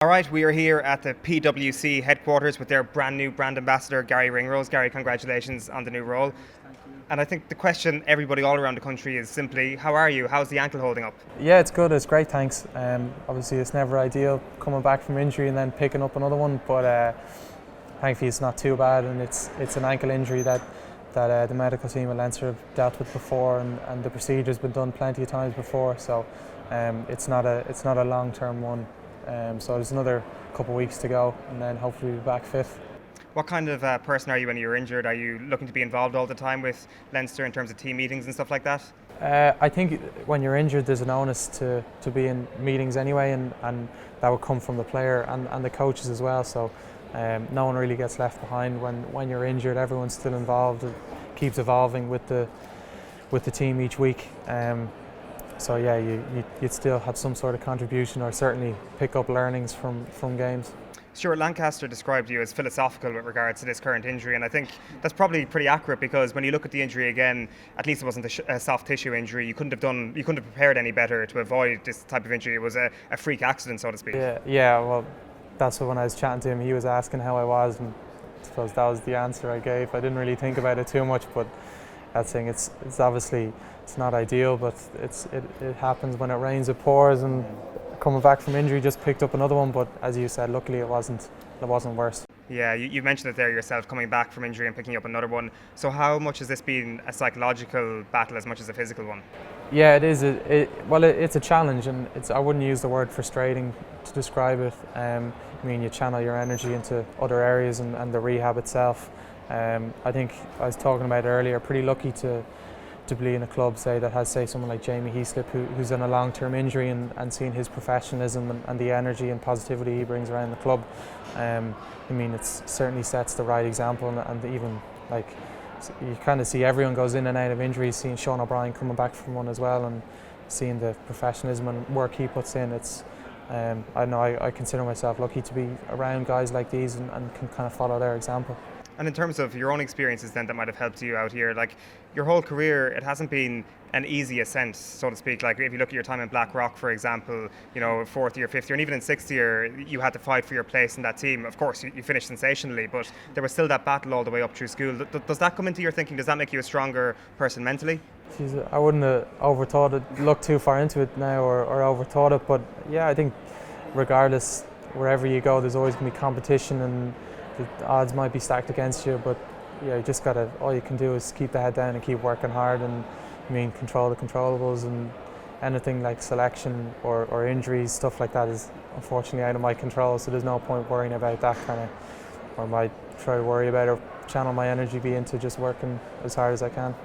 All right, we are here at the PwC headquarters with their brand new brand ambassador, Garry Ringrose. Garry, congratulations on the new role. And I think the question everybody all around the country is simply, how are you? How's the ankle holding up? Yeah, it's good. It's great, thanks. Obviously, it's never ideal coming back from injury and then picking up another one, but thankfully it's not too bad, and it's an ankle injury that the medical team at Leinster have dealt with before, and the procedure's been done plenty of times before, so it's not a long-term one. So there's another couple of weeks to go, and then hopefully we'll be back fit. What kind of person are you when you're injured? Are you looking to be involved all the time with Leinster in terms of team meetings and stuff like that? I think when you're injured, there's an onus to be in meetings anyway, and that would come from the player and the coaches as well. So no one really gets left behind when you're injured. Everyone's still involved. It keeps evolving with the team each week. So yeah, you'd still have some sort of contribution, or certainly pick up learnings from games. Stuart Lancaster described you as philosophical with regards to this current injury, and I think that's probably pretty accurate, because when you look at the injury again, at least it wasn't a soft tissue injury. You couldn't have prepared any better to avoid this type of injury. It was a freak accident, so to speak. Yeah. Well, that's when I was chatting to him, he was asking how I was, and I suppose that was the answer I gave. I didn't really think about it too much, but that thing, it's obviously it's not ideal, but it happens. When it rains, it pours, and coming back from injury, just picked up another one. But as you said, luckily it wasn't worse. Yeah, you mentioned it there yourself, coming back from injury and picking up another one. So how much has this been a psychological battle as much as a physical one? Yeah, it is. It's a challenge, and I wouldn't use the word frustrating to describe it. I mean, you channel your energy into other areas, and the rehab itself. I think I was talking about earlier, pretty lucky to be in a club, say, that has, say, someone like Jamie Heaslip who's in a long-term injury, and seeing his professionalism and the energy and positivity he brings around the club. I mean, it certainly sets the right example, and even like you kind of see everyone goes in and out of injuries. Seeing Sean O'Brien coming back from one as well, and seeing the professionalism and work he puts in, it's I know I consider myself lucky to be around guys like these and can kind of follow their example. And in terms of your own experiences then that might have helped you out here, like your whole career, it hasn't been an easy ascent, so to speak. Like if you look at your time in Blackrock, for example, you know, fourth year, fifth year, and even in sixth year, you had to fight for your place in that team. Of course, you finished sensationally, but there was still that battle all the way up through school. Does that come into your thinking? Does that make you a stronger person mentally? Jeez, I wouldn't have overthought it, looked too far into it now, or overthought it, but yeah, I think regardless, wherever you go, there's always going to be competition, and the odds might be stacked against you, but yeah, you just gotta, all you can do is keep the head down and keep working hard, and I mean, control the controllables, and anything like selection or injuries, stuff like that is unfortunately out of my control, so there's no point worrying about that kind of, or might try to worry about or channel my energy into just working as hard as I can.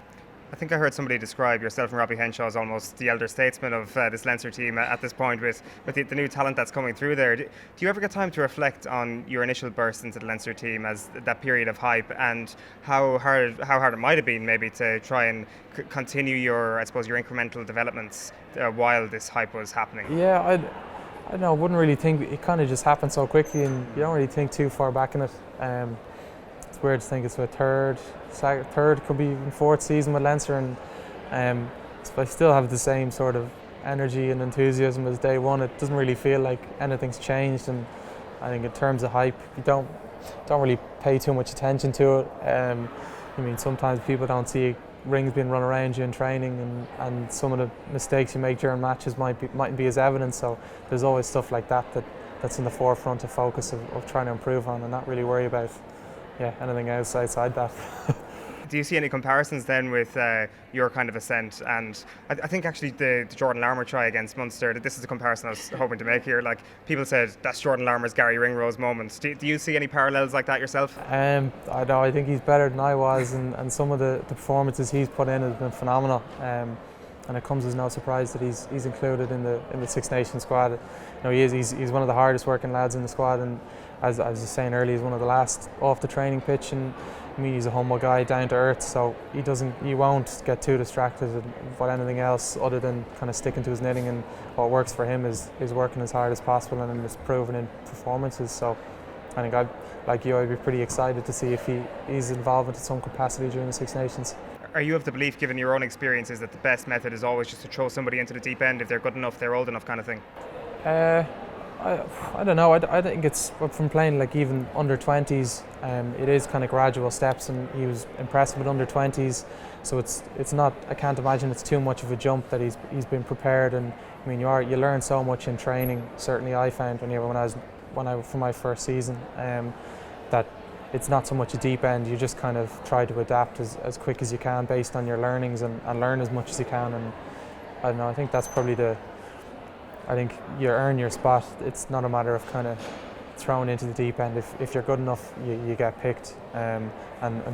I think I heard somebody describe yourself and Robbie Henshaw as almost the elder statesman of this Leinster team at this point, with the new talent that's coming through there. Do you ever get time to reflect on your initial burst into the Leinster team as that period of hype, and how hard it might have been maybe to try and continue your incremental developments while this hype was happening? Yeah, I don't know, I wouldn't really think, it kind of just happened so quickly, and you don't really think too far back in it. It's weird to think it's my third, could be even fourth season with Leinster, and I still have the same sort of energy and enthusiasm as day one. It doesn't really feel like anything's changed, and I think in terms of hype, you don't really pay too much attention to it. I mean, sometimes people don't see rings being run around you in training, and some of the mistakes you make during matches mightn't be as evident. So there's always stuff like that's in the forefront of focus of trying to improve on, and not really worry about anything else outside that. Do you see any comparisons then with your kind of ascent? And I think actually the Jordan Larmour try against Munster, this is the comparison I was hoping to make here. Like, people said that's Jordan Larmour's Garry Ringrose moment. Do you see any parallels like that yourself? I know, I think he's better than I was, and some of the performances he's put in have been phenomenal. And it comes as no surprise that he's included in the Six Nations squad. You know, he's one of the hardest working lads in the squad, and as I was saying earlier, he's one of the last off the training pitch, and I mean, he's a humble guy, down to earth, so he won't get too distracted by anything else other than kind of sticking to his knitting, and what works for him is working as hard as possible, and it's proven in performances. So I think I'd be pretty excited to see if he's involved in some capacity during the Six Nations. Are you of the belief, given your own experiences, that the best method is always just to throw somebody into the deep end? If they're good enough, they're old enough, kind of thing? I don't know. I think it's from playing like even under 20s. It is kind of gradual steps, and he was impressive with under 20s. So it's not. I can't imagine it's too much of a jump that he's been prepared. And I mean, you learn so much in training. Certainly, I found when I for my first season that it's not so much a deep end. You just kind of try to adapt as quick as you can based on your learnings and learn as much as you can. And I don't know. I think that's probably I think you earn your spot. It's not a matter of kind of thrown into the deep end. If you're good enough, you get picked. And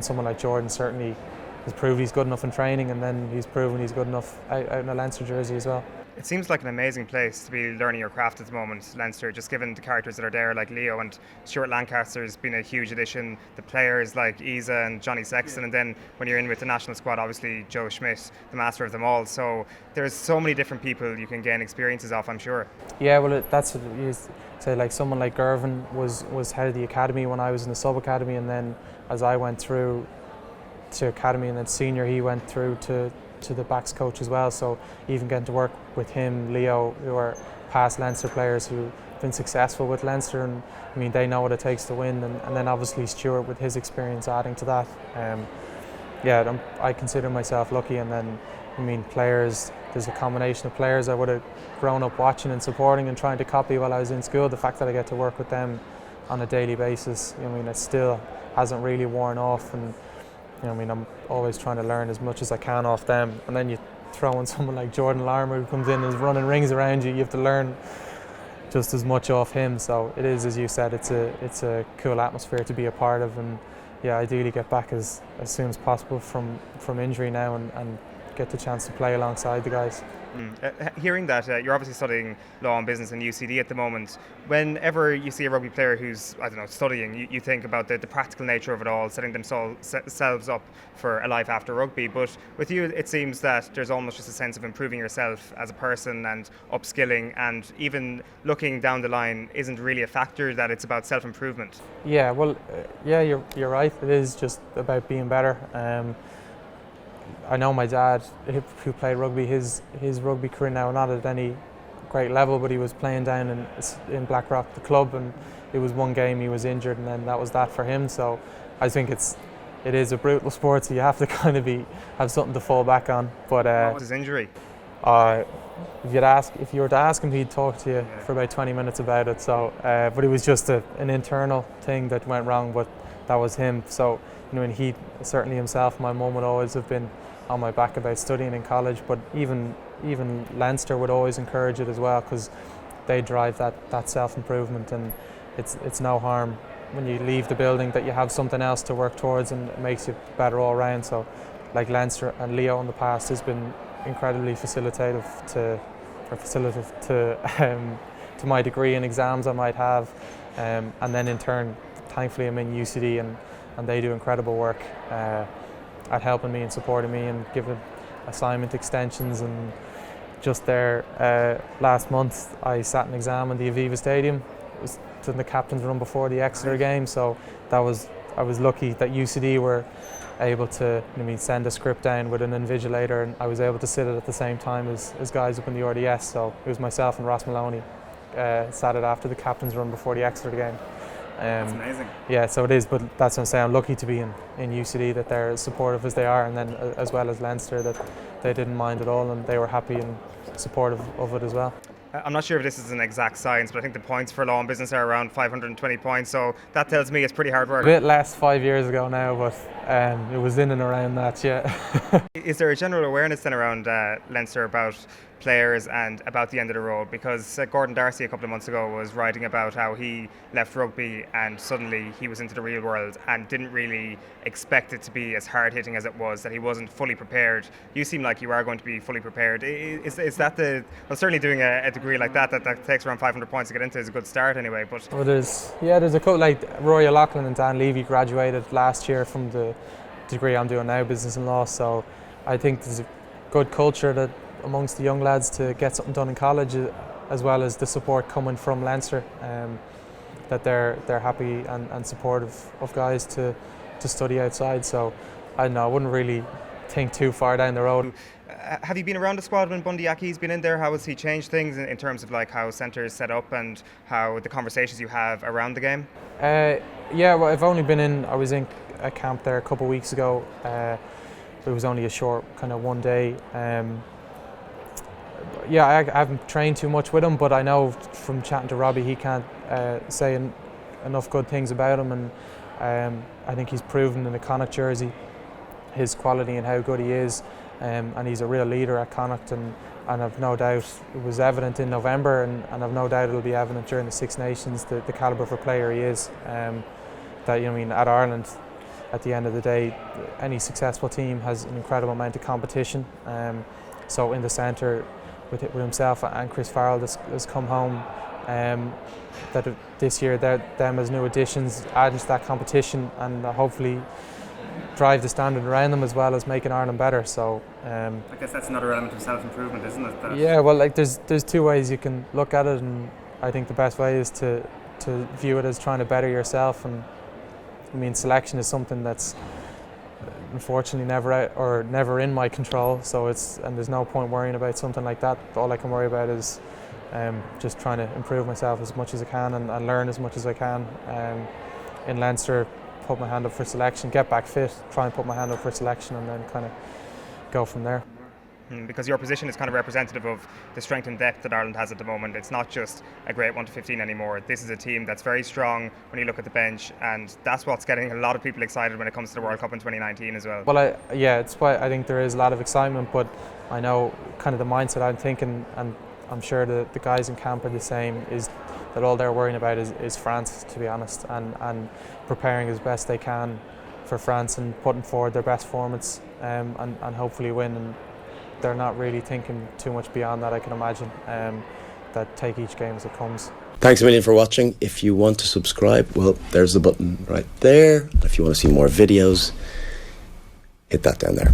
someone like Jordan certainly has proved he's good enough in training, and then he's proven he's good enough out in a Leinster jersey as well. It seems like an amazing place to be learning your craft at the moment, Leinster, just given the characters that are there, like Leo and Stuart Lancaster's been a huge addition, the players like Isa and Johnny Sexton, and then when you're in with the national squad, obviously Joe Schmidt, the master of them all. So there's so many different people you can gain experiences off, I'm sure. Yeah, well, that's what you say. Like someone like Gervin was head of the academy when I was in the sub academy, and then as I went through to academy and then senior, he went through to the backs coach as well. So even getting to work with him, Leo, who are past Leinster players who've been successful with Leinster, and I mean they know what it takes to win, and then obviously Stuart with his experience adding to that. I consider myself lucky, and then I mean players, there's a combination of players I would have grown up watching and supporting and trying to copy while I was in school. The fact that I get to work with them on a daily basis, I mean it still hasn't really worn off, and I mean, I'm always trying to learn as much as I can off them. And then you throw in someone like Jordan Larmour who comes in and is running rings around you. You have to learn just as much off him. So it is, as you said, it's a cool atmosphere to be a part of. And yeah, ideally get back as soon as possible from injury now and get the chance to play alongside the guys. Hearing that, you're obviously studying law and business in UCD at the moment. Whenever you see a rugby player who's, I don't know, studying, you think about the practical nature of it all, setting themselves up for a life after rugby. But with you, it seems that there's almost just a sense of improving yourself as a person and upskilling, and even looking down the line isn't really a factor, that it's about self-improvement. Yeah, well, you're right. It is just about being better. I know my dad, who played rugby, his rugby career now not at any great level, but he was playing down in Blackrock, the club, and it was one game he was injured, and then that was that for him. So I think it is a brutal sport, so you have to kind of have something to fall back on. But what was his injury? If you were to ask him, he'd talk to you for about 20 minutes about it. So, but it was just an internal thing that went wrong, but that was him. So, and he certainly himself, my mum would always have been on my back about studying in college, but even Leinster would always encourage it as well, because they drive that self-improvement, and it's no harm when you leave the building that you have something else to work towards, and it makes you better all round. So like Leinster and Leo in the past has been incredibly facilitative to my degree and exams I might have, and then in turn thankfully I'm in UCD, and they do incredible work at helping me and supporting me and giving assignment extensions. And just there last month I sat an exam in the Aviva Stadium. It was in the captain's run before the Exeter game, so I was lucky that UCD were able to send a script down with an invigilator, and I was able to sit it at the same time as guys up in the RDS. So it was myself and Ross Maloney sat it after the captain's run before the Exeter game. That's amazing. Yeah, so it is, but that's what I'm saying. I'm lucky to be in UCD, that they're as supportive as they are, and then as well as Leinster, that they didn't mind at all, and they were happy and supportive of it as well. I'm not sure if this is an exact science, but I think the points for law and business are around 520 points, so that tells me it's pretty hard work. A bit less 5 years ago now, but it was in and around that, yeah. Is there a general awareness then around Leinster about players and about the end of the road? Because Gordon Darcy a couple of months ago was writing about how he left rugby and suddenly he was into the real world and didn't really expect it to be as hard hitting as it was, that he wasn't fully prepared. You seem like you are going to be fully prepared. Is that certainly doing a degree like that takes around 500 points to get into is a good start anyway. But well, there's a couple, like Rory O'Loughlin and Dan Levy graduated last year from the degree I'm doing now, business and law. So I think there's a good culture that amongst the young lads to get something done in college, as well as the support coming from Leinster, that they're happy and supportive of guys to study outside. So I don't know, I wouldn't really think too far down the road. Have you been around the squad when Bundy Aki's been in there? How has he changed things in terms of like how centre is set up and how the conversations you have around the game? Yeah, well, I've only been in. I was in a camp there a couple of weeks ago. It was only a short kind of one day. Yeah, I haven't trained too much with him, but I know from chatting to Robbie, he can't say enough good things about him, and I think he's proven in the Connacht jersey his quality and how good he is, and he's a real leader at Connacht, and I've no doubt it was evident in November, and I've no doubt it'll be evident during the Six Nations the calibre of a player he is. That, you know, I mean, at Ireland, at the end of the day, any successful team has an incredible amount of competition. So in the centre, with himself and Chris Farrell has come home. That this year, them as new additions adding to that competition, and hopefully drive the standard around them as well as making Ireland better. So I guess that's another element of self-improvement, isn't it? Yeah, well, like there's two ways you can look at it, and I think the best way is to view it as trying to better yourself. And I mean, selection is something that's unfortunately never in my control. So and there's no point worrying about something like that. All I can worry about is just trying to improve myself as much as I can and learn as much as I can. In Leinster, put my hand up for selection, get back fit, try and put my hand up for selection, and then kind of go from there. Because your position is kind of representative of the strength and depth that Ireland has at the moment. It's not just a great 1 to 15 anymore. This is a team that's very strong when you look at the bench, and that's what's getting a lot of people excited when it comes to the World Cup in 2019 as well. Well, it's why I think there is a lot of excitement, but I know kind of the mindset I'm thinking, and I'm sure the guys in camp are the same, is that all they're worrying about is France, to be honest, and preparing as best they can for France and putting forward their best performance and hopefully win. And they're not really thinking too much beyond that, I can imagine, that take each game as it comes. Thanks a million for watching. If you want to subscribe, well, there's the button right there. If you want to see more videos, hit that down there.